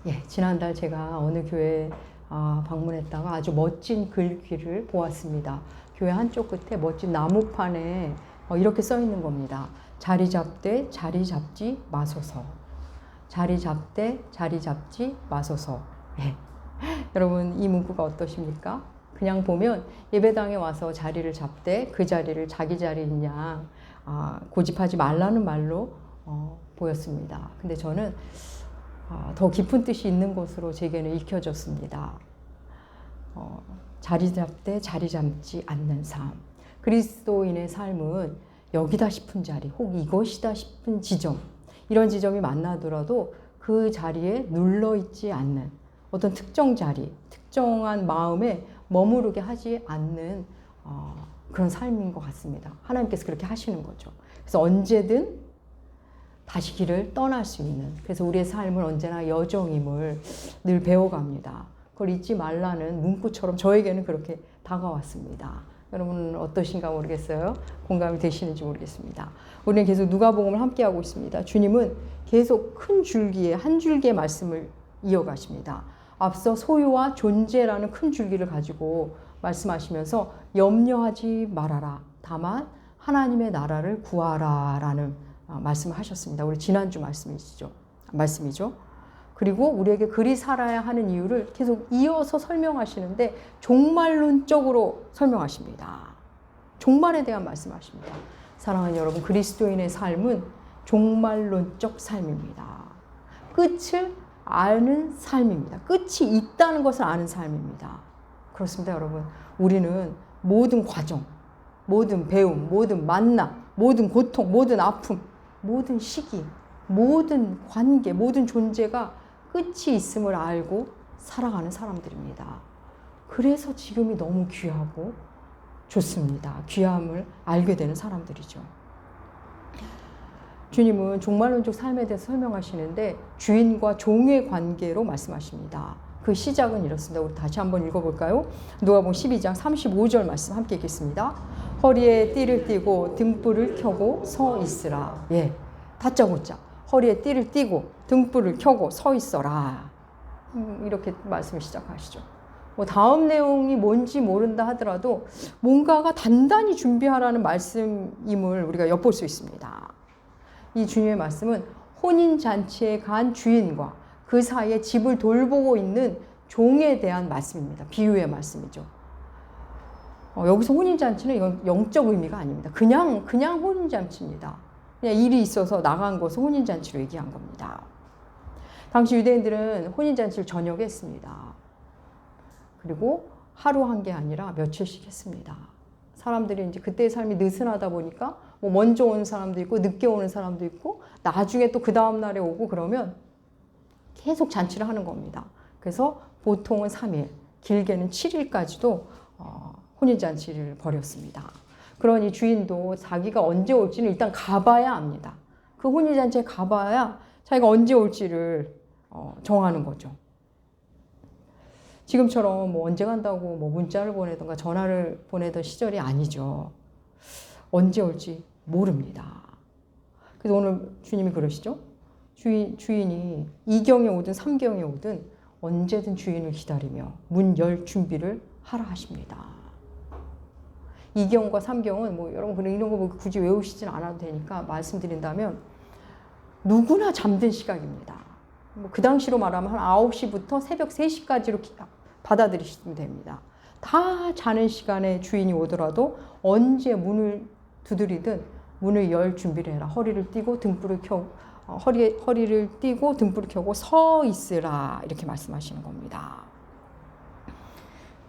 예, 지난달 제가 어느 교회 방문했다가 아주 멋진 글귀를 보았습니다. 교회 한쪽 끝에 멋진 나무판에 이렇게 써 있는 겁니다. 자리 잡되 자리 잡지 마소서. 자리 잡되 자리 잡지 마소서. 예. 여러분, 이 문구가 어떠십니까? 그냥 보면 예배당에 와서 자리를 잡되 그 자리를 자기 자리인 양 고집하지 말라는 말로 보였습니다. 근데 저는 더 깊은 뜻이 있는 것으로 제게는 익혀졌습니다. 자리 잡되 자리 잡지 않는 삶. 그리스도인의 삶은 여기다 싶은 자리, 혹 이것이다 싶은 지점, 이런 지점이 만나더라도 그 자리에 눌러있지 않는 어떤 특정 자리, 특정한 마음에 머무르게 하지 않는 그런 삶인 것 같습니다. 하나님께서 그렇게 하시는 거죠. 그래서 언제든 다시 길을 떠날 수 있는, 그래서 우리의 삶은 언제나 여정임을 늘 배워갑니다. 그걸 잊지 말라는 문구처럼 저에게는 그렇게 다가왔습니다. 여러분은 어떠신가 모르겠어요. 공감이 되시는지 모르겠습니다. 우리는 계속 누가복음을 함께하고 있습니다. 주님은 계속 큰 줄기에 한 줄기의 말씀을 이어가십니다. 앞서 소유와 존재라는 큰 줄기를 가지고 말씀하시면서 염려하지 말아라. 다만 하나님의 나라를 구하라 라는 말씀을 하셨습니다. 우리 지난주 말씀이죠. 그리고 우리에게 그리 살아야 하는 이유를 계속 이어서 설명하시는데 종말론적으로 설명하십니다. 종말에 대한 말씀하십니다. 사랑하는 여러분, 그리스도인의 삶은 종말론적 삶입니다. 끝을 아는 삶입니다. 끝이 있다는 것을 아는 삶입니다. 그렇습니다, 여러분. 우리는 모든 과정, 모든 배움, 모든 만남, 모든 고통, 모든 아픔, 모든 시기, 모든 관계, 모든 존재가 끝이 있음을 알고 살아가는 사람들입니다. 그래서 지금이 너무 귀하고 좋습니다. 귀함을 알게 되는 사람들이죠. 주님은 종말론적 삶에 대해서 설명하시는데 주인과 종의 관계로 말씀하십니다. 그 시작은 이렇습니다. 우리 다시 한번 읽어볼까요? 누가복음 12장 35절 말씀 함께 읽겠습니다. 허리에 띠를 띠고 등불을 켜고 서 있으라. 예, 다짜고짜 허리에 띠를 띠고 등불을 켜고 서 있어라. 이렇게 말씀을 시작하시죠. 다음 내용이 뭔지 모른다 하더라도 뭔가가 단단히 준비하라는 말씀임을 우리가 엿볼 수 있습니다. 이 주님의 말씀은 혼인잔치에 간 주인과 그 사이에 집을 돌보고 있는 종에 대한 말씀입니다. 비유의 말씀이죠. 여기서 혼인잔치는 이건 영적 의미가 아닙니다. 그냥 혼인잔치입니다. 그냥 일이 있어서 나간 것을 혼인잔치로 얘기한 겁니다. 당시 유대인들은 혼인잔치를 저녁에 했습니다. 그리고 하루 한 게 아니라 며칠씩 했습니다. 사람들이 이제 그때의 삶이 느슨하다 보니까 먼저 오는 사람도 있고 늦게 오는 사람도 있고 나중에 또 그 다음 날에 오고 그러면 계속 잔치를 하는 겁니다. 그래서 보통은 3일, 길게는 7일까지도 혼인잔치를 벌였습니다. 그러니 주인도 자기가 언제 올지는 일단 가봐야 압니다. 그 혼인잔치에 가봐야 자기가 언제 올지를 정하는 거죠. 지금처럼 언제 간다고 문자를 보내던가 전화를 보내던 시절이 아니죠. 언제 올지 모릅니다. 그래서 오늘 주님이 그러시죠. 주인이 2경에 오든 3경에 오든 언제든 주인을 기다리며 문 열 준비를 하라 하십니다. 2경과 3경은 여러분 이런 거 굳이 외우시진 않아도 되니까 말씀드린다면 누구나 잠든 시각입니다. 그 당시로 말하면 한 9시부터 새벽 3시까지로 받아들이시면 됩니다. 다 자는 시간에 주인이 오더라도 언제 문을 두드리든 문을 열 준비를 해라. 허리를 띠고 등불을 켜고 허리를 띠고 등불을 켜고 서 있으라. 이렇게 말씀하시는 겁니다.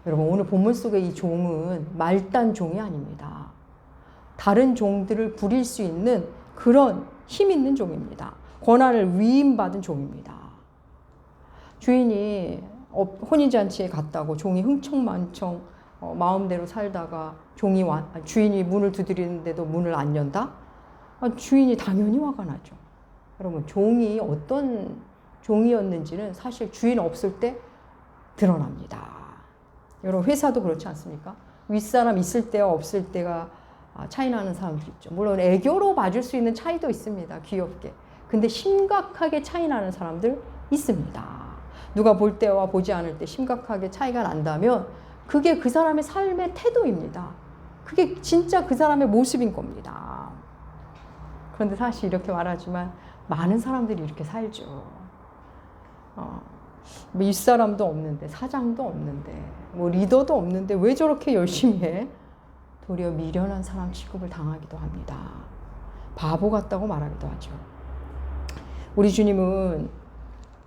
여러분, 오늘 본문 속의 이 종은 말단 종이 아닙니다. 다른 종들을 부릴 수 있는 그런 힘 있는 종입니다. 권한을 위임받은 종입니다. 주인이 혼인잔치에 갔다고 종이 흥청망청 마음대로 살다가 주인이 문을 두드리는데도 문을 안 연다? 주인이 당연히 화가 나죠. 여러분, 종이 어떤 종이었는지는 사실 주인 없을 때 드러납니다. 여러분, 회사도 그렇지 않습니까? 윗사람 있을 때와 없을 때가 차이 나는 사람도 있죠. 물론 애교로 봐줄 수 있는 차이도 있습니다. 귀엽게. 근데 심각하게 차이 나는 사람들 있습니다. 누가 볼 때와 보지 않을 때 심각하게 차이가 난다면 그게 그 사람의 삶의 태도입니다. 그게 진짜 그 사람의 모습인 겁니다. 그런데 사실 이렇게 말하지만 많은 사람들이 이렇게 살죠. 뭐 윗사람도 없는데, 사장도 없는데, 뭐 리더도 없는데 왜 저렇게 열심히 해? 도리어 미련한 사람 취급을 당하기도 합니다. 바보 같다고 말하기도 하죠. 우리 주님은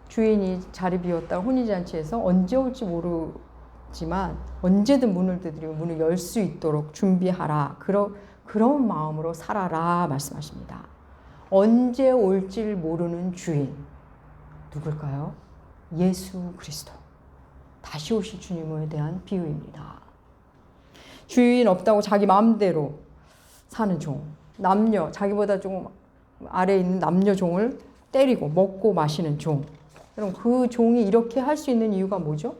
주인이 자리 비웠다가 혼인잔치에서 언제 올지 모르지만 언제든 문을 두드리고 문을 열 수 있도록 준비하라. 그런 마음으로 살아라 말씀하십니다. 언제 올지 모르는 주인. 누굴까요? 예수 그리스도. 다시 오실 주님에 대한 비유입니다. 주인 없다고 자기 마음대로 사는 종. 남녀, 자기보다 조금 아래에 있는 남녀 종을 때리고 먹고 마시는 종. 여러분, 그 종이 이렇게 할 수 있는 이유가 뭐죠?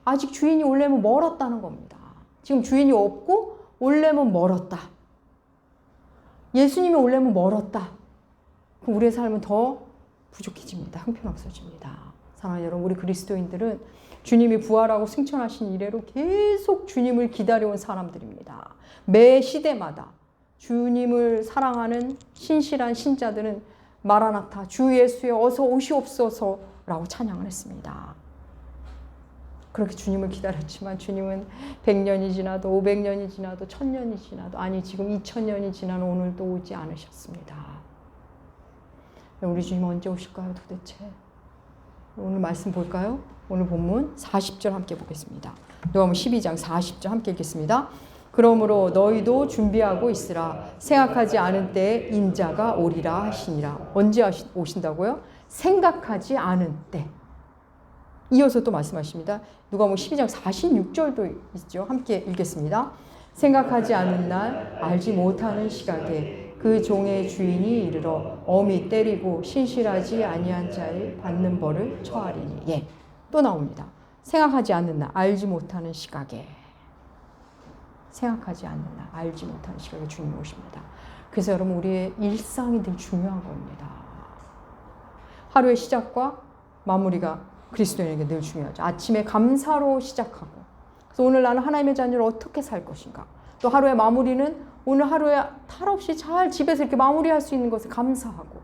아직 주인이 오려면 멀었다는 겁니다. 지금 주인이 없고 오려면 멀었다. 예수님이 오려면 멀었다. 그럼 우리의 삶은 더 부족해집니다. 형편없어집니다. 사랑하는 여러분, 우리 그리스도인들은 주님이 부활하고 승천하신 이래로 계속 주님을 기다려온 사람들입니다. 매 시대마다 주님을 사랑하는 신실한 신자들은 마라나타, 주 예수여 어서 오시옵소서라고 찬양을 했습니다. 그렇게 주님을 기다렸지만 주님은 100년이 지나도 500년이 지나도 1000년이 지나도 아니 지금 2000년이 지난 오늘도 오지 않으셨습니다. 우리 주님 언제 오실까요 도대체? 오늘 말씀 볼까요? 오늘 본문 40절 함께 보겠습니다. 누가복음 12장 40절 함께 읽겠습니다. 그러므로 너희도 준비하고 있으라. 생각하지 않은 때에 인자가 오리라 하시니라. 언제 오신다고요? 생각하지 않은 때. 이어서 또 말씀하십니다. 누가복음 12장 46절도 있죠. 함께 읽겠습니다. 생각하지 않은 날 알지 못하는 시각에 그 종의 주인이 이르러 엄히 때리고 신실하지 아니한 자를 받는 벌을 처하리니. 예, 또 나옵니다. 생각하지 않는 날 알지 못하는 시각에. 생각하지 않는 날 알지 못하는 시각에 주님이 오십니다. 그래서 여러분 우리의 일상이 늘 중요한 겁니다. 하루의 시작과 마무리가 그리스도인에게 늘 중요하죠. 아침에 감사로 시작하고 그래서 오늘 나는 하나님의 자녀를 어떻게 살 것인가. 또 하루의 마무리는 오늘 하루에 탈 없이 잘 집에서 이렇게 마무리할 수 있는 것을 감사하고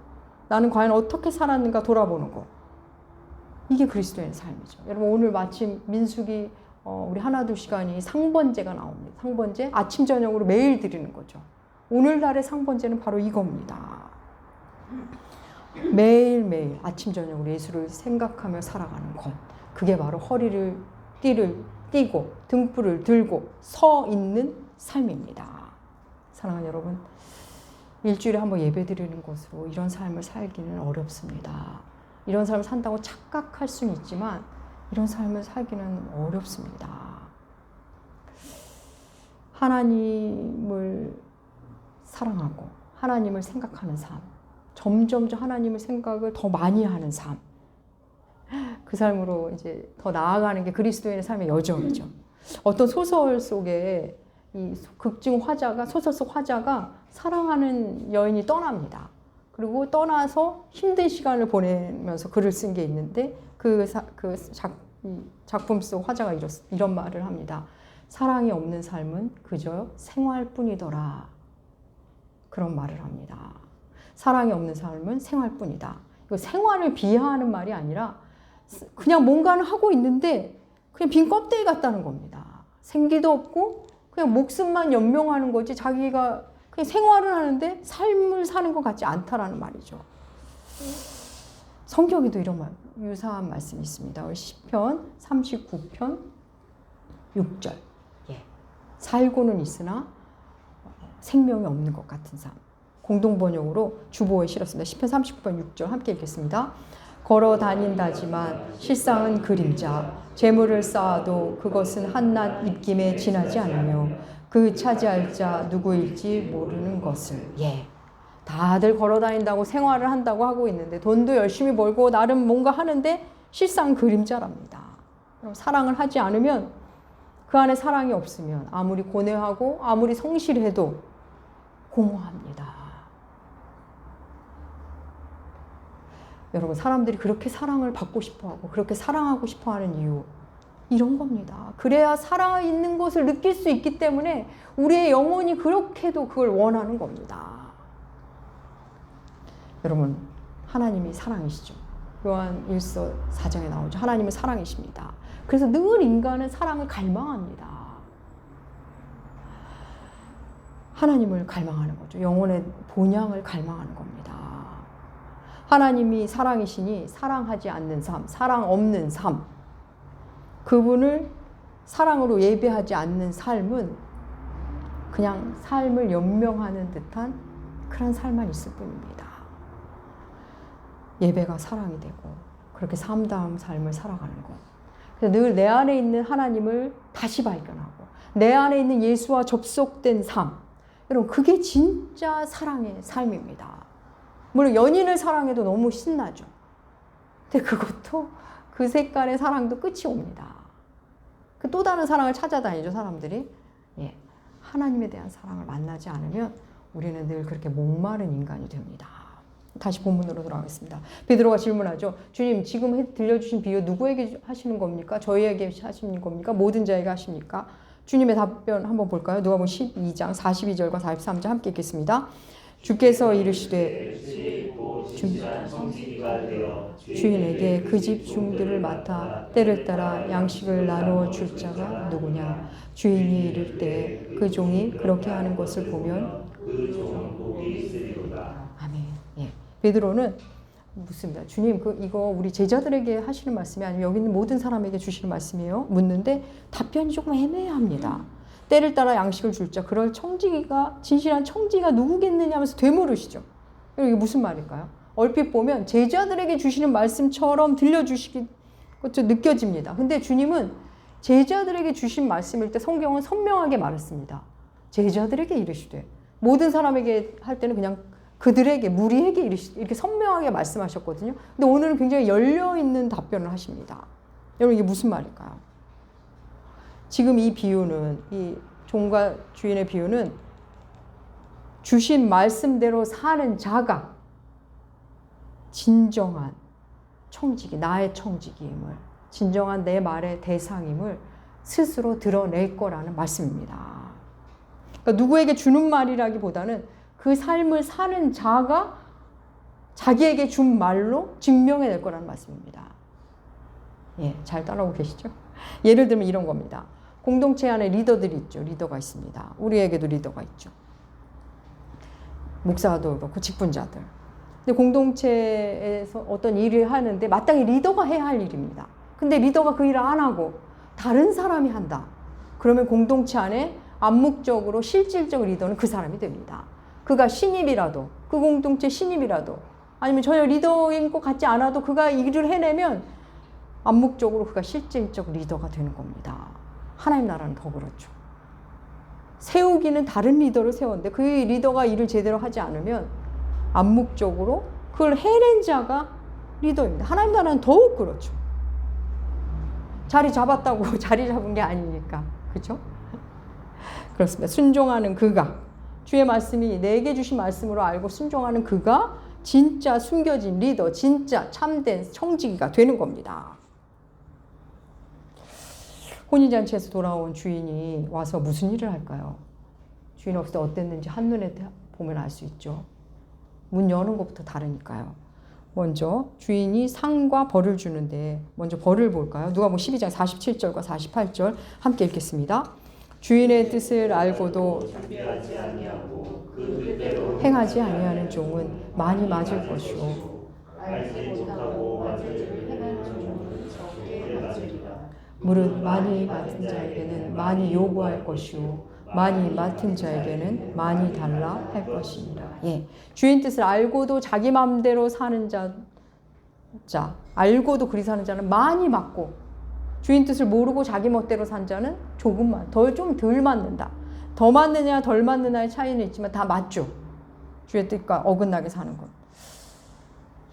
나는 과연 어떻게 살았는가 돌아보는 것. 이게 그리스도인의 삶이죠. 여러분 오늘 마침 민수기 우리 하나둘 시간이 상번제가 나옵니다. 상번제 아침 저녁으로 매일 드리는 거죠. 오늘날의 상번제는 바로 이겁니다. 매일매일 아침 저녁으로 예수를 생각하며 살아가는 것. 그게 바로 허리를 띠고 등불을 들고 서 있는 삶입니다. 사랑하는 여러분, 일주일에 한번 예배 드리는 것으로 이런 삶을 살기는 어렵습니다. 이런 삶을 산다고 착각할 수는 있지만 이런 삶을 살기는 어렵습니다. 하나님을 사랑하고 하나님을 생각하는 삶, 점점 하나님의 생각을 더 많이 하는 삶, 그 삶으로 이제 더 나아가는 게 그리스도인의 삶의 여정이죠. 어떤 소설 속에 이 극중 화자가 소설 속 화자가 사랑하는 여인이 떠납니다. 그리고 떠나서 힘든 시간을 보내면서 글을 쓴 게 있는데 작품 속 화자가 이런 말을 합니다. 사랑이 없는 삶은 그저 생활뿐이더라. 그런 말을 합니다. 사랑이 없는 삶은 생활뿐이다. 이거 생활을 비하하는 말이 아니라 그냥 뭔가는 하고 있는데 그냥 빈 껍데기 같다는 겁니다. 생기도 없고 그냥 목숨만 연명하는 거지 자기가 그냥 생활을 하는데 삶을 사는 것 같지 않다라는 말이죠. 성경에도 이런 유사한 말씀이 있습니다. 시편 39편 6절. 예. 살고는 있으나 생명이 없는 것 같은 삶. 공동번역으로 주보에 실었습니다. 시편 39편 6절 함께 읽겠습니다. 걸어 다닌다지만 실상은 그림자, 재물을 쌓아도 그것은 한낱 입김에 지나지 않으며 그 차지할 자 누구일지 모르는 것을. 예, 다들 걸어 다닌다고 생활을 한다고 하고 있는데 돈도 열심히 벌고 나름 뭔가 하는데 실상 그림자랍니다. 사랑을 하지 않으면 그 안에 사랑이 없으면 아무리 고뇌하고 아무리 성실해도 공허합니다. 여러분, 사람들이 그렇게 사랑을 받고 싶어하고 그렇게 사랑하고 싶어하는 이유, 이런 겁니다. 그래야 살아있는 것을 느낄 수 있기 때문에 우리의 영혼이 그렇게도 그걸 원하는 겁니다. 여러분, 하나님이 사랑이시죠. 요한 1서 4장에 나오죠. 하나님은 사랑이십니다. 그래서 늘 인간은 사랑을 갈망합니다. 하나님을 갈망하는 거죠. 영혼의 본향을 갈망하는 겁니다. 하나님이 사랑이시니 사랑하지 않는 삶, 사랑 없는 삶, 그분을 사랑으로 예배하지 않는 삶은 그냥 삶을 연명하는 듯한 그런 삶만 있을 뿐입니다. 예배가 사랑이 되고 그렇게 삶다운 삶을 살아가는 것. 그래서 늘 내 안에 있는 하나님을 다시 발견하고 내 안에 있는 예수와 접속된 삶, 여러분, 그게 진짜 사랑의 삶입니다. 물론 연인을 사랑해도 너무 신나죠. 근데 그것도 그 색깔의 사랑도 끝이 옵니다. 그 또 다른 사랑을 찾아다니죠, 사람들이. 예. 하나님에 대한 사랑을 만나지 않으면 우리는 늘 그렇게 목마른 인간이 됩니다. 다시 본문으로 돌아가겠습니다. 베드로가 질문하죠. 주님, 지금 들려주신 비유 누구에게 하시는 겁니까? 저희에게 하시는 겁니까? 모든 자에게 하십니까? 주님의 답변 한번 볼까요? 누가복음 12장 42절과 43절 함께 읽겠습니다. 주께서 이르시되 주인에게 그 집 종들을 맡아 때를 따라 양식을 나누어 줄 자가 누구냐? 주인이 이를 때 그 종이 그렇게 하는 것을 보면 아멘. 예. 베드로는 묻습니다. 주님, 이거 우리 제자들에게 하시는 말씀이 아니면 여기 있는 모든 사람에게 주시는 말씀이에요? 묻는데 답변이 조금 애매합니다. 때를 따라 양식을 줄 자, 그럴 청지기가, 진실한 청지기가 누구겠느냐 하면서 되물으시죠. 이게 무슨 말일까요? 얼핏 보면 제자들에게 주시는 말씀처럼 들려주시기 것도 느껴집니다. 근데 주님은 제자들에게 주신 말씀일 때 성경은 선명하게 말했습니다. 제자들에게 이르시되, 모든 사람에게 할 때는 그냥 그들에게, 무리에게 이렇게 선명하게 말씀하셨거든요. 근데 오늘은 굉장히 열려있는 답변을 하십니다. 여러분, 이게 무슨 말일까요? 지금 이 비유는, 이 종과 주인의 비유는 주신 말씀대로 사는 자가 진정한 청지기, 나의 청지기임을, 진정한 내 말의 대상임을 스스로 드러낼 거라는 말씀입니다. 그러니까 누구에게 주는 말이라기보다는 그 삶을 사는 자가 자기에게 준 말로 증명해낼 거라는 말씀입니다. 예, 잘 따라오고 계시죠? 예를 들면 이런 겁니다. 공동체 안에 리더들이 있죠. 리더가 있습니다. 우리에게도 리더가 있죠. 목사도 그렇고 직분자들. 근데 공동체에서 어떤 일을 하는데 마땅히 리더가 해야 할 일입니다. 근데 리더가 그 일을 안 하고 다른 사람이 한다. 그러면 공동체 안에 암묵적으로 실질적 리더는 그 사람이 됩니다. 그가 신입이라도, 그 공동체 신입이라도, 아니면 전혀 리더인 것 같지 않아도 그가 일을 해내면 암묵적으로 그가 실질적 리더가 되는 겁니다. 하나님 나라는 더 그렇죠. 세우기는 다른 리더를 세웠는데 그 리더가 일을 제대로 하지 않으면 암묵적으로 그걸 해낸 자가 리더입니다. 하나님 나라는 더욱 그렇죠. 자리 잡았다고 자리 잡은 게 아니니까. 그렇죠? 그렇습니다. 순종하는 그가, 주의 말씀이 내게 주신 말씀으로 알고 순종하는 그가 진짜 숨겨진 리더, 진짜 참된 청지기가 되는 겁니다. 혼인잔치에서 돌아온 주인이 와서 무슨 일을 할까요? 주인 없을 때 어땠는지 한눈에 보면 알 수 있죠. 문 여는 것부터 다르니까요. 먼저 주인이 상과 벌을 주는데 먼저 벌을 볼까요? 누가복음 12장 47절과 48절 함께 읽겠습니다. 주인의 뜻을 알고도 행하지 아니하는 종은 많이 맞을 것이요 무릇 많이 맡은 자에게는 많이 요구할 것이요 많이 맡은 자에게는 많이 달라 할 것입니다. 예, 주인 뜻을 알고도 자기 마음대로 사는 자, 알고도 그리 사는 자는 많이 맞고, 주인 뜻을 모르고 자기 멋대로 산 자는 조금만, 좀 덜 맞는다. 더 맞느냐 덜 맞느냐의 차이는 있지만 다 맞죠. 주의 뜻과 어긋나게 사는 것.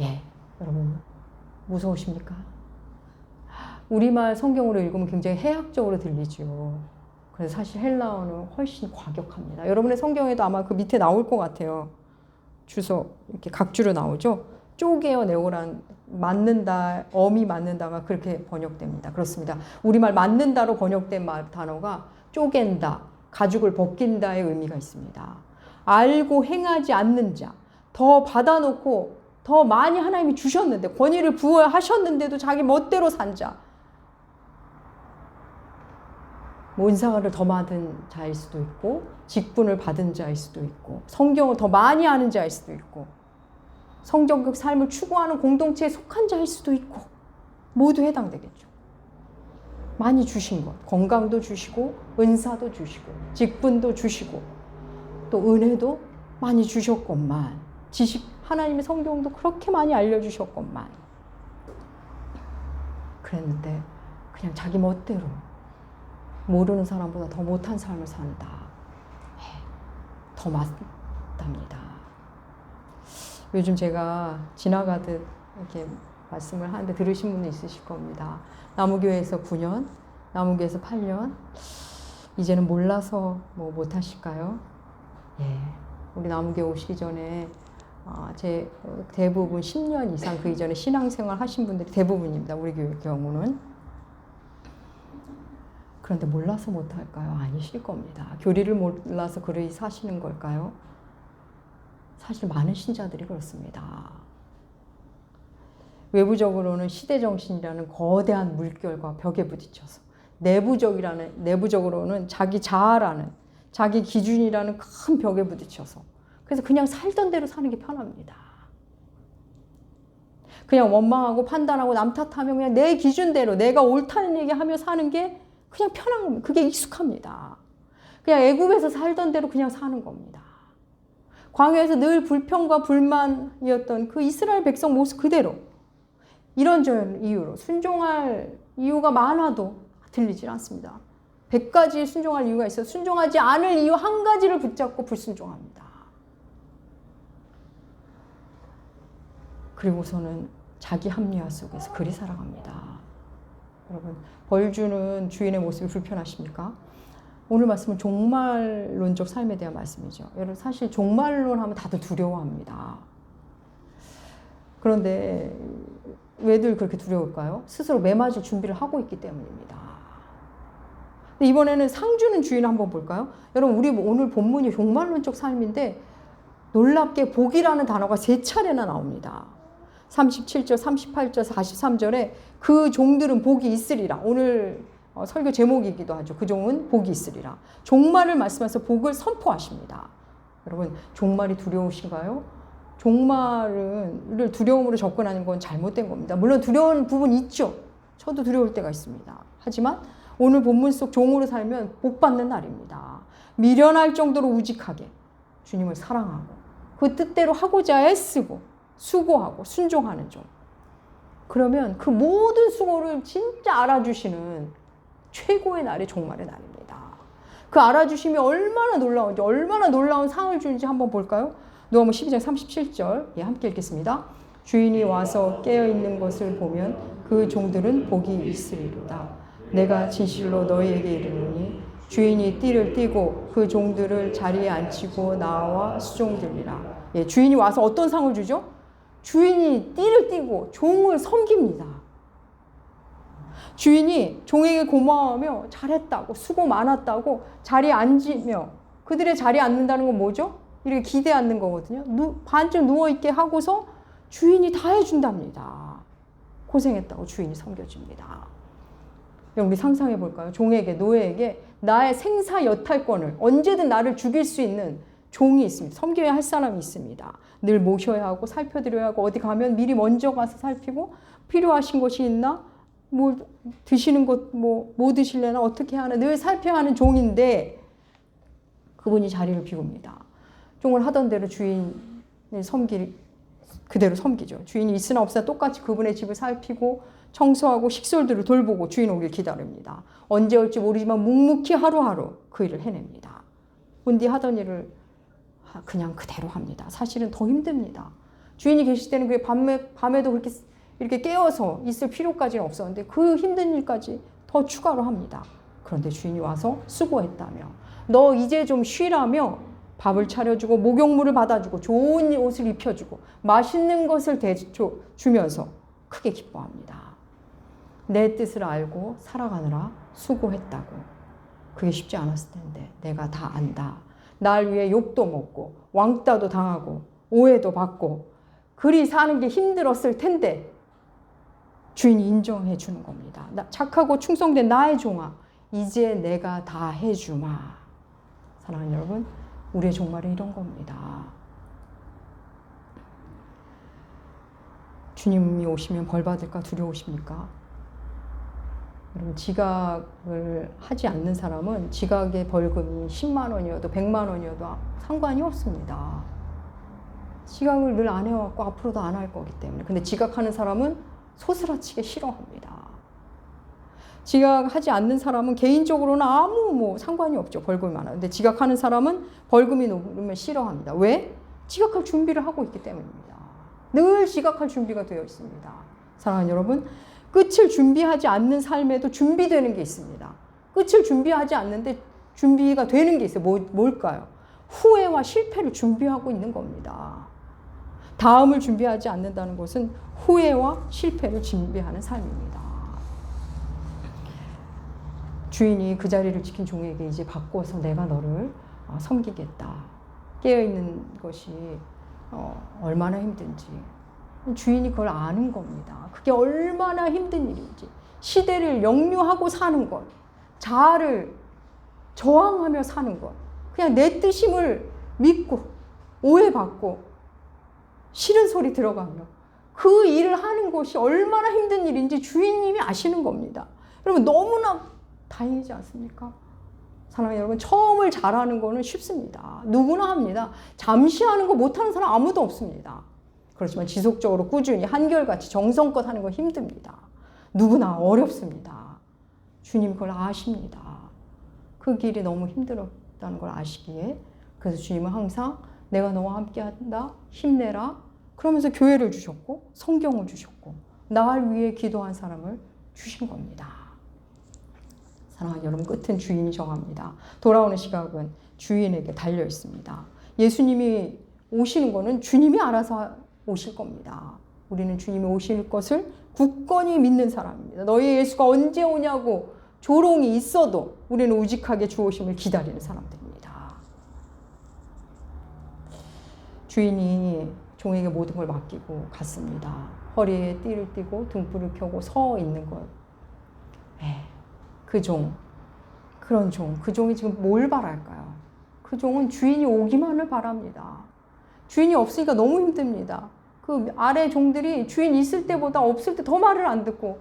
예, 여러분 무서우십니까? 우리말 성경으로 읽으면 굉장히 해학적으로 들리죠. 그래서 사실 헬라어는 훨씬 과격합니다. 여러분의 성경에도 아마 그 밑에 나올 것 같아요. 주소 이렇게 각주로 나오죠. 쪼개어내오란 맞는다, 어미 맞는다가 그렇게 번역됩니다. 그렇습니다. 우리말 맞는다로 번역된 단어가 쪼갠다, 가죽을 벗긴다의 의미가 있습니다. 알고 행하지 않는 자, 더 받아놓고 더 많이 하나님이 주셨는데 권위를 부여하셨는데도 자기 멋대로 산 자, 은사를 더 받은 자일 수도 있고 직분을 받은 자일 수도 있고 성경을 더 많이 아는 자일 수도 있고 성경적 삶을 추구하는 공동체에 속한 자일 수도 있고 모두 해당되겠죠. 많이 주신 것, 건강도 주시고 은사도 주시고 직분도 주시고 또 은혜도 많이 주셨건만 지식, 하나님의 성경도 그렇게 많이 알려주셨건만 그랬는데 그냥 자기 멋대로 모르는 사람보다 더 못한 삶을 산다. 더 맞답니다. 요즘 제가 지나가듯 이렇게 말씀을 하는데 들으신 분도 있으실 겁니다. 나무교회에서 9년, 나무교회에서 8년, 이제는 몰라서 뭐 못하실까요? 예, 우리 나무교회 오시기 전에 제 대부분 10년 이상 그 이전에 신앙생활 하신 분들이 대부분입니다. 우리 교회 경우는. 그런데 몰라서 못할까요? 아니실 겁니다. 교리를 몰라서 그리 사시는 걸까요? 사실 많은 신자들이 그렇습니다. 외부적으로는 시대정신이라는 거대한 물결과 벽에 부딪혀서 내부적으로는 자기 자아라는 자기 기준이라는 큰 벽에 부딪혀서 그래서 그냥 살던 대로 사는 게 편합니다. 그냥 원망하고 판단하고 남 탓하며 그냥 내 기준대로 내가 옳다는 얘기하며 사는 게 그냥 편한 겁니다. 그게 익숙합니다. 그냥 애국에서 살던 대로 그냥 사는 겁니다. 광야에서 늘 불평과 불만이었던 그 이스라엘 백성 모습 그대로 이런저런 이유로 순종할 이유가 많아도 들리질 않습니다. 100가지 순종할 이유가 있어 순종하지 않을 이유 한 가지를 붙잡고 불순종합니다. 그리고서는 자기 합리화 속에서 그리 살아갑니다. 여러분, 벌 주는 주인의 모습이 불편하십니까? 오늘 말씀은 종말론적 삶에 대한 말씀이죠. 여러분, 사실 종말론 하면 다들 두려워합니다. 그런데 왜들 그렇게 두려울까요? 스스로 매맞을 준비를 하고 있기 때문입니다. 근데 이번에는 상 주는 주인 한번 볼까요? 여러분, 우리 오늘 본문이 종말론적 삶인데 놀랍게 복이라는 단어가 3차례나 나옵니다. 37절, 38절, 43절에 그 종들은 복이 있으리라. 오늘 설교 제목이기도 하죠. 그 종은 복이 있으리라. 종말을 말씀하셔서 복을 선포하십니다. 여러분, 종말이 두려우신가요? 종말을 두려움으로 접근하는 건 잘못된 겁니다. 물론 두려운 부분이 있죠. 저도 두려울 때가 있습니다. 하지만 오늘 본문 속 종으로 살면 복 받는 날입니다. 미련할 정도로 우직하게 주님을 사랑하고 그 뜻대로 하고자 애쓰고 수고하고 순종하는 종. 그러면 그 모든 수고를 진짜 알아주시는 최고의 날이 종말의 날입니다. 그 알아주심이 얼마나 놀라운지, 얼마나 놀라운 상을 주는지 한번 볼까요? 누가복음 12장 37절, 함께 읽겠습니다. 주인이 와서 깨어있는 것을 보면 그 종들은 복이 있으리로다. 내가 진실로 너희에게 이르노니 주인이 띠를 띠고 그 종들을 자리에 앉히고 나와 수종들리라. 주인이 와서 어떤 상을 주죠? 주인이 띠를 띠고 종을 섬깁니다. 주인이 종에게 고마워하며 잘했다고 수고 많았다고 자리에 앉으며 그들의 자리에 앉는다는 건 뭐죠? 이렇게 기대 앉는 거거든요. 반쯤 누워있게 하고서 주인이 다 해준답니다. 고생했다고 주인이 섬겨줍니다. 우리 상상해 볼까요? 종에게, 노예에게 나의 생사 여탈권을 언제든 나를 죽일 수 있는 종이 있습니다. 섬겨야 할 사람이 있습니다. 늘 모셔야 하고 살펴드려야 하고 어디 가면 미리 먼저 가서 살피고 필요하신 것이 있나? 뭐 드시는 것 뭐 드실래나 어떻게 하나 늘 살펴야 하는 종인데 그분이 자리를 비웁니다. 종을 하던 대로 주인을 그대로 섬기죠. 주인이 있으나 없으나 똑같이 그분의 집을 살피고 청소하고 식솔들을 돌보고 주인 오길 기다립니다. 언제 올지 모르지만 묵묵히 하루하루 그 일을 해냅니다. 본디 하던 일을 그냥 그대로 합니다. 사실은 더 힘듭니다. 주인이 계실 때는 그게 밤에도 그렇게 이렇게 깨어서 있을 필요까지는 없었는데 그 힘든 일까지 더 추가로 합니다. 그런데 주인이 와서 수고했다며 너 이제 좀 쉬라며 밥을 차려주고 목욕물을 받아주고 좋은 옷을 입혀주고 맛있는 것을 주면서 크게 기뻐합니다. 내 뜻을 알고 살아가느라 수고했다고. 그게 쉽지 않았을 텐데 내가 다 안다. 날 위해 욕도 먹고 왕따도 당하고 오해도 받고 그리 사는 게 힘들었을 텐데 주인이 인정해 주는 겁니다. 착하고 충성된 나의 종아, 이제 내가 다 해주마. 사랑하는 여러분, 우리의 종말은 이런 겁니다. 주님이 오시면 벌 받을까 두려우십니까? 여러분, 지각을 하지 않는 사람은 지각의 벌금이 10만 원이어도 100만 원이어도 상관이 없습니다. 지각을 늘 안 해왔고 앞으로도 안 할 거기 때문에. 근데 지각하는 사람은 소스라치게 싫어합니다. 지각하지 않는 사람은 개인적으로는 아무 상관이 없죠. 벌금이 많아요. 근데 지각하는 사람은 벌금이 높으면 싫어합니다. 왜? 지각할 준비를 하고 있기 때문입니다. 늘 지각할 준비가 되어 있습니다. 사랑하는 여러분, 끝을 준비하지 않는 삶에도 준비되는 게 있습니다. 끝을 준비하지 않는데 준비가 되는 게 있어요. 뭘까요? 후회와 실패를 준비하고 있는 겁니다. 다음을 준비하지 않는다는 것은 후회와 실패를 준비하는 삶입니다. 주인이 그 자리를 지킨 종에게 이제 바꿔서 내가 너를 섬기겠다. 깨어있는 것이 얼마나 힘든지 주인이 그걸 아는 겁니다. 그게 얼마나 힘든 일인지. 시대를 역류하고 사는 것, 자아를 저항하며 사는 것, 그냥 내 뜻임을 믿고 오해받고 싫은 소리 들어가며 그 일을 하는 것이 얼마나 힘든 일인지 주인님이 아시는 겁니다. 여러분, 너무나 다행이지 않습니까? 사랑하는 여러분, 처음을 잘하는 거는 쉽습니다. 누구나 합니다. 잠시 하는 거 못하는 사람 아무도 없습니다. 그렇지만 지속적으로 꾸준히 한결같이 정성껏 하는 건 힘듭니다. 누구나 어렵습니다. 주님 그걸 아십니다. 그 길이 너무 힘들었다는 걸 아시기에, 그래서 주님은 항상 내가 너와 함께 한다, 힘내라, 그러면서 교회를 주셨고 성경을 주셨고 날 위해 기도한 사람을 주신 겁니다. 사랑하는 여러분, 끝은 주인이 정합니다. 돌아오는 시각은 주인에게 달려 있습니다. 예수님이 오시는 거는 주님이 알아서 오실 겁니다. 우리는 주님이 오실 것을 굳건히 믿는 사람입니다. 너희 예수가 언제 오냐고 조롱이 있어도 우리는 우직하게 주 오심을 기다리는 사람들입니다. 주인이 종에게 모든 걸 맡기고 갔습니다. 허리에 띠를 띠고 등불을 켜고 서 있는 것. 그 종, 그런 종, 그 종이 지금 뭘 바랄까요? 그 종은 주인이 오기만을 바랍니다. 주인이 없으니까 너무 힘듭니다. 그 아래 종들이 주인 있을 때보다 없을 때 더 말을 안 듣고,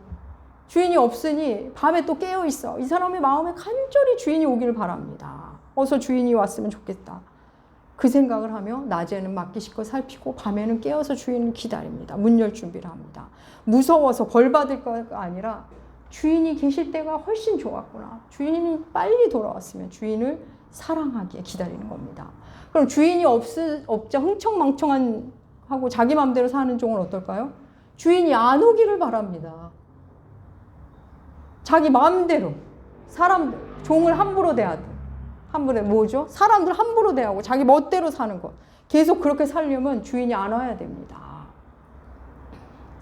주인이 없으니 밤에 또 깨어 있어. 이 사람의 마음에 간절히 주인이 오기를 바랍니다. 어서 주인이 왔으면 좋겠다. 그 생각을 하며 낮에는 맡기실 살피고 밤에는 깨어서 주인을 기다립니다. 문 열 준비를 합니다. 무서워서 벌 받을 거가 아니라 주인이 계실 때가 훨씬 좋았구나. 주인이 빨리 돌아왔으면 주인을 사랑하기에 기다리는 겁니다. 그럼 주인이 없자 흥청망청한 하고 자기 마음대로 사는 종은 어떨까요? 주인이 안 오기를 바랍니다. 자기 마음대로 종을 함부로 대하듯. 함부로 뭐죠? 사람들 함부로 대하고 자기 멋대로 사는 것. 계속 그렇게 살려면 주인이 안 와야 됩니다.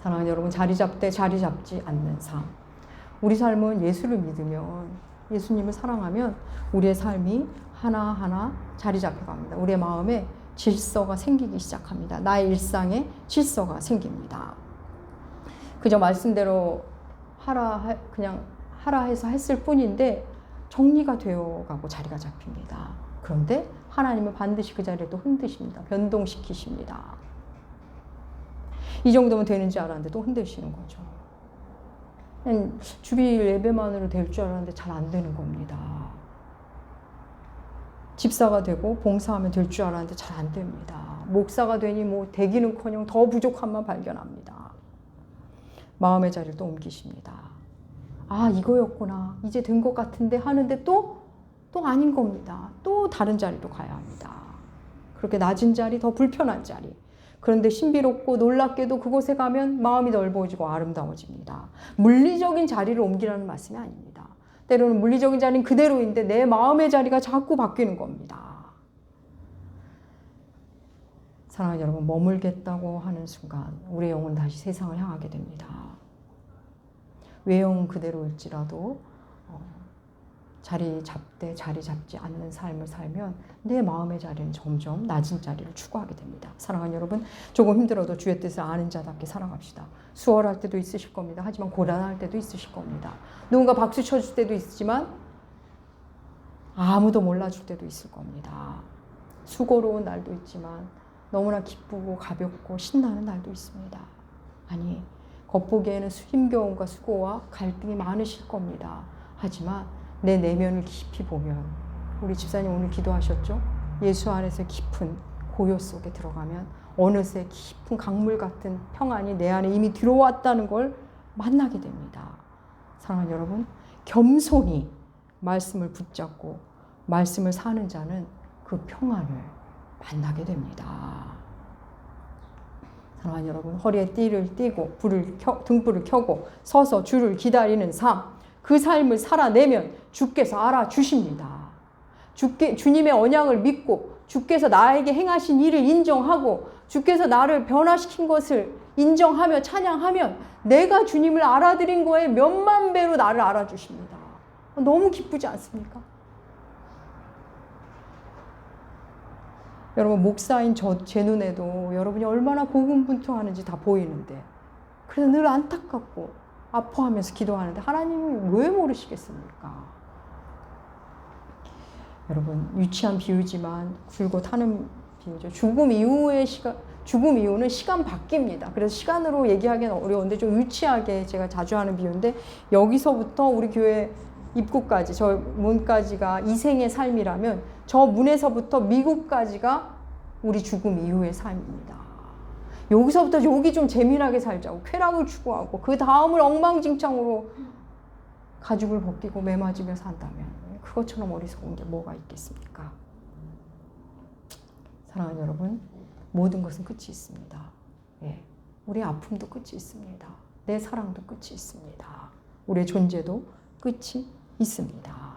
사랑하는 여러분, 자리 잡지 않는 삶. 우리 삶은 예수를 믿으면, 예수님을 사랑하면 우리의 삶이 하나하나 자리 잡혀갑니다. 우리의 마음에 질서가 생기기 시작합니다. 나의 일상에 질서가 생깁니다. 그저 말씀대로 그냥 하라 해서 했을 뿐인데 정리가 되어가고 자리가 잡힙니다. 그런데 하나님은 반드시 그 자리를 또 흔드십니다. 변동시키십니다. 이 정도면 되는 줄 알았는데 또 흔드시는 거죠. 주일 예배만으로 될 줄 알았는데 잘 안 되는 겁니다. 집사가 되고 봉사하면 될 줄 알았는데 잘 안 됩니다. 목사가 되니 되기는커녕 더 부족함만 발견합니다. 마음의 자리를 또 옮기십니다. 아, 이거였구나. 이제 된 것 같은데 하는데 또 아닌 겁니다. 또 다른 자리로 가야 합니다. 그렇게 낮은 자리, 더 불편한 자리. 그런데 신비롭고 놀랍게도 그곳에 가면 마음이 넓어지고 아름다워집니다. 물리적인 자리를 옮기라는 말씀이 아닙니다. 때로는 물리적인 자리는 그대로인데 내 마음의 자리가 자꾸 바뀌는 겁니다. 사랑하는 여러분, 머물겠다고 하는 순간 우리의 영혼은 다시 세상을 향하게 됩니다. 외형 그대로일지라도 자리 잡지 않는 삶을 살면 내 마음의 자리는 점점 낮은 자리를 추구하게 됩니다. 사랑하는 여러분, 조금 힘들어도 주의 뜻을 아는 자답게 살아갑시다. 수월할 때도 있으실 겁니다. 하지만 고단할 때도 있으실 겁니다. 누군가 박수 쳐줄 때도 있지만 아무도 몰라줄 때도 있을 겁니다. 수고로운 날도 있지만 너무나 기쁘고 가볍고 신나는 날도 있습니다. 아니, 겉보기에는 힘겨움과 수고와 갈등이 많으실 겁니다. 하지만 내 내면을 깊이 보면, 우리 집사님 오늘 기도하셨죠? 예수 안에서 깊은 고요 속에 들어가면 어느새 깊은 강물 같은 평안이 내 안에 이미 들어왔다는 걸 만나게 됩니다. 사랑하는 여러분, 겸손히 말씀을 붙잡고 말씀을 사는 자는 그 평안을 만나게 됩니다. 사랑하는 여러분, 허리에 띠를 띠고 등불을 켜고 서서 주를 기다리는 삶, 그 삶을 살아내면 주께서 알아주십니다. 주님의 언약을 믿고 주께서 나에게 행하신 일을 인정하고 주께서 나를 변화시킨 것을 인정하며 찬양하면 내가 주님을 알아들인 거에 몇만 배로 나를 알아주십니다. 너무 기쁘지 않습니까? 여러분, 목사인 제 눈에도 여러분이 얼마나 고군분투하는지 다 보이는데, 그래서 늘 안타깝고 아파하면서 기도하는데 하나님이 왜 모르시겠습니까? 여러분, 유치한 비유지만 줄곧 하는 비유죠. 죽음 이후는 시간 바뀝니다. 그래서 시간으로 얘기하기는 어려운데 좀 유치하게 제가 자주 하는 비유인데, 여기서부터 우리 교회 입구까지, 저 문까지가 이 생의 삶이라면 저 문에서부터 미국까지가 우리 죽음 이후의 삶입니다. 여기서부터 여기 좀 재미나게 살자고 쾌락을 추구하고 그 다음을 엉망진창으로 가죽을 벗기고 매맞으며 산다면 그것처럼 어리석은 게 뭐가 있겠습니까? 사랑하는 여러분, 모든 것은 끝이 있습니다. 예, 우리의 아픔도 끝이 있습니다. 내 사랑도 끝이 있습니다. 우리의 존재도 끝이 있습니다.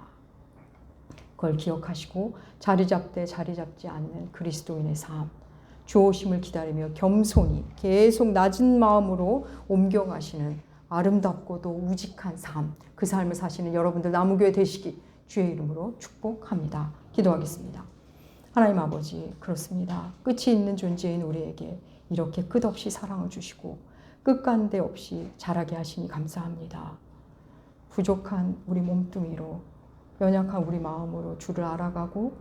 그걸 기억하시고 자리 잡지 않는 그리스도인의 삶, 주 오심을 기다리며 겸손히 계속 낮은 마음으로 옮겨가시는 아름답고도 우직한 삶, 그 삶을 사시는 여러분들 나무교회 되시기 주의 이름으로 축복합니다. 기도하겠습니다. 하나님 아버지, 그렇습니다. 끝이 있는 존재인 우리에게 이렇게 끝없이 사랑을 주시고 끝간데 없이 자라게 하시니 감사합니다. 부족한 우리 몸뚱이로, 연약한 우리 마음으로 주를 알아가고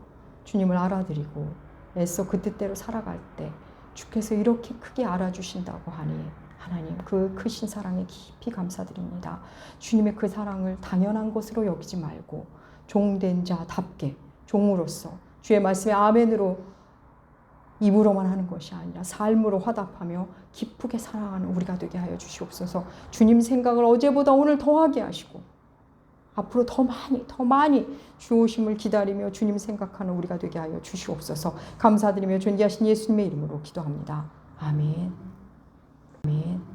주님을 알아드리고 애써 그 뜻대로 살아갈 때 주께서 이렇게 크게 알아주신다고 하니 하나님, 그 크신 사랑에 깊이 감사드립니다. 주님의 그 사랑을 당연한 것으로 여기지 말고 종된 자답게, 종으로서 주의 말씀에 아멘으로 입으로만 하는 것이 아니라 삶으로 화답하며 기쁘게 사랑하는 우리가 되게 하여 주시옵소서. 주님 생각을 어제보다 오늘 더하게 하시고 앞으로 더 많이 주 오심을 기다리며 주님 생각하는 우리가 되게 하여 주시옵소서. 감사드리며 존귀하신 예수님의 이름으로 기도합니다. 아멘. 아멘.